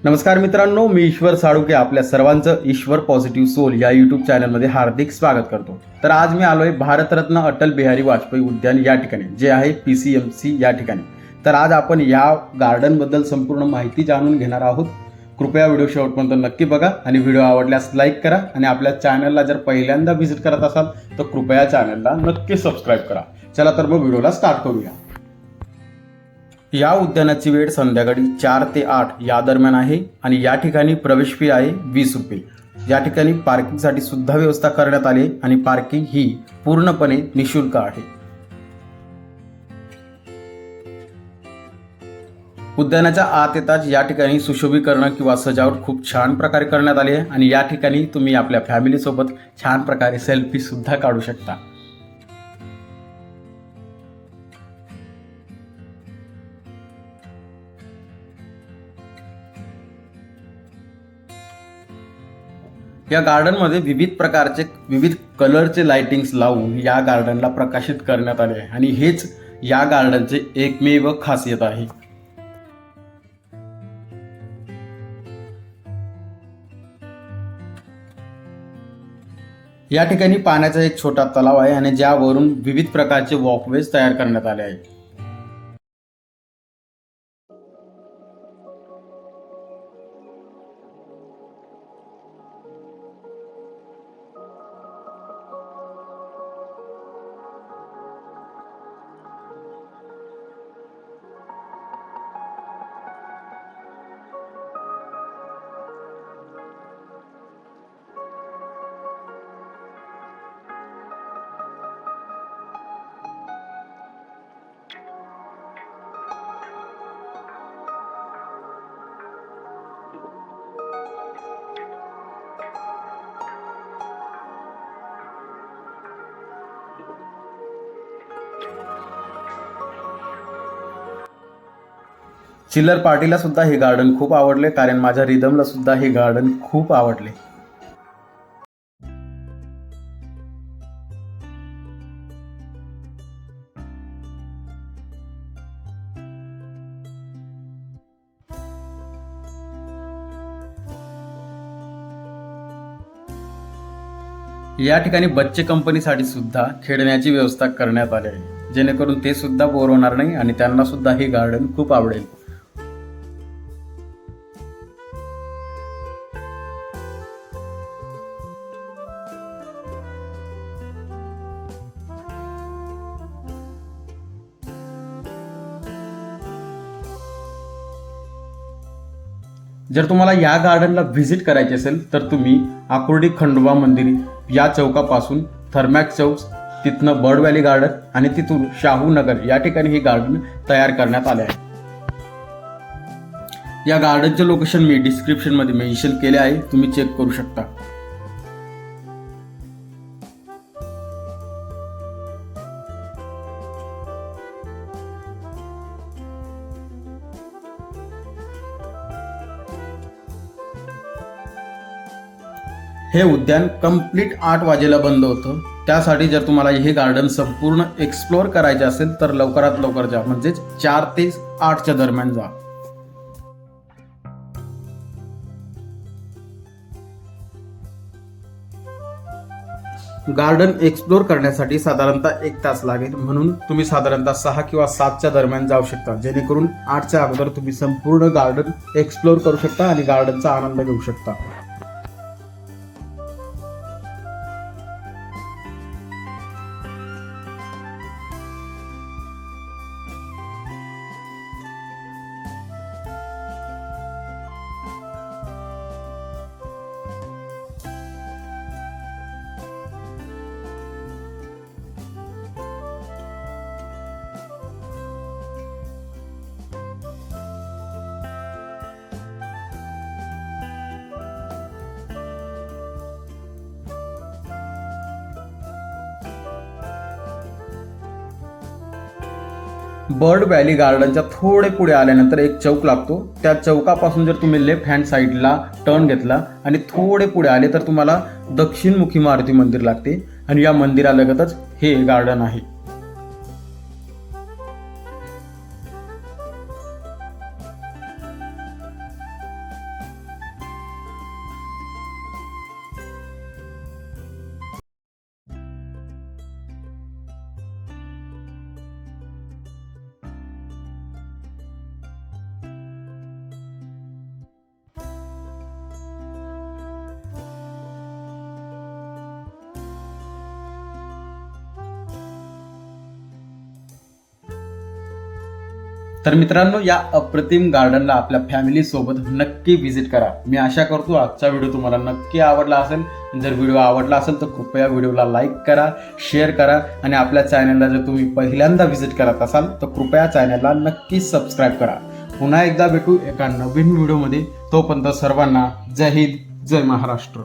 नमस्कार मित्रांनो, मी ईश्वर साळुके आपल्या सर्वांचं ईश्वर पॉझिटिव्ह सोल या यूट्यूब चॅनलमध्ये हार्दिक स्वागत करतो. तर आज मी आलोय भारतरत्न अटल बिहारी वाजपेयी उद्यान या ठिकाणी, जे आहे PCMC या ठिकाणी. तर आज आपण या गार्डनबद्दल संपूर्ण माहिती जाणून घेणार आहोत. कृपया व्हिडिओ शेवटपर्यंत नक्की बघा आणि व्हिडिओ आवडल्यास लाईक करा आणि आपल्या चॅनलला जर पहिल्यांदा व्हिजिट करत असाल तर कृपया चॅनलला नक्की सबस्क्राईब करा. चला तर मग व्हिडिओला स्टार्ट करूया. या उद्यानाची वेळ संध्याकाळी 4 ते 8 या दरम्यान आहे आणि या ठिकाणी प्रवेश फी आहे 20 रुपये. या ठिकाणी पार्किंगसाठी सुद्धा व्यवस्था करण्यात आली आणि पार्किंग ही पूर्णपणे निशुल्क आहे. उद्यानाच्या आत येताच या ठिकाणी सुशोभीकरण किंवा सजावट खूप छान प्रकारे करण्यात आली आहे आणि या ठिकाणी तुम्ही आपल्या फॅमिलीसोबत छान प्रकारे सेल्फी सुद्धा काढू शकता. या गार्डनमध्ये विविध कलरचे लाइटिंग्स लावून या गार्डनला प्रकाशित करण्यात आले आहे आणि हेच या गार्डनचे एकमेव खासियत आहे. या ठिकाणी पाण्याचा एक छोटा तलाव आहे आणि ज्यावरून विविध प्रकारचे वॉकवेज तयार करण्यात आले आहेत. चिल्लर पार्टीला सुद्धा हे गार्डन खूप आवडले, कारण माझ्या रिदमला सुद्धा हे गार्डन खूप आवडले. या ठिकाणी बच्चे कंपनीसाठी सुद्धा खेळण्याची व्यवस्था करण्यात आली आहे, जेणेकरून ते सुद्धा बोर होणार नाही आणि त्यांना सुद्धा हे गार्डन खूप आवडेल. जर तुम्हाला या गार्डनला व्हिजिट करायची असेल तर तुम्ही आकुर्डी खंडोबा मंदिर या चौकापासून थर्मॅक्स चौक, तिथनं बर्ड व्हॅली गार्डन आणि तिथून शाहू नगर या ठिकाणी हे गार्डन तयार करण्यात आले आहे. या गार्डनचे लोकेशन मी डिस्क्रिप्शनमध्ये मेन्शन केले आहे, तुम्ही चेक करू शकता. हे उद्यान कंप्लीट 8 वाजेला बंद होतं. त्यासाठी जर तुम्हाला हे गार्डन संपूर्ण एक्सप्लोअर करायचे असेल तर लवकरात लवकर जा, म्हणजेच 4 ते 8च्या दरम्यान जा. गार्डन एक्सप्लोअर करण्यासाठी साधारणतः 1 तास लागेल, म्हणून तुम्ही साधारणतः 6 किंवा 7च्या दरम्यान जाऊ शकता, जेणेकरून 8च्या अगोदर तुम्ही संपूर्ण गार्डन एक्सप्लोअर करू शकता आणि गार्डनचा आनंद घेऊ शकता. बर्ड व्हॅली गार्डनच्या थोडे पुढे आल्यानंतर एक चौक लागतो. त्या चौकापासून जर तुम्ही लेफ्ट हँड साईडला टर्न घेतला आणि थोडे पुढे आले तर तुम्हाला दक्षिणमुखी मारुती मंदिर लागते आणि या मंदिरालगतच हे गार्डन आहे. तर मित्रांनो, या अप्रतिम गार्डनला आपल्या फॅमिली सोबत नक्की व्हिजिट करा. मी आशा करतो आजचा व्हिडिओ तुम्हाला नक्की आवडला असेल. जर व्हिडिओ आवडला असेल तर कृपया व्हिडिओला लाईक करा, शेअर करा आणि आपल्या चॅनलला जर तुम्ही पहिल्यांदा व्हिजिट करत असाल तर कृपया चॅनलला नक्की सबस्क्राईब करा. पुन्हा एकदा भेटू एका नवीन व्हिडिओमध्ये. तोपर्यंत सर्वांना जय हिंद, जय महाराष्ट्र.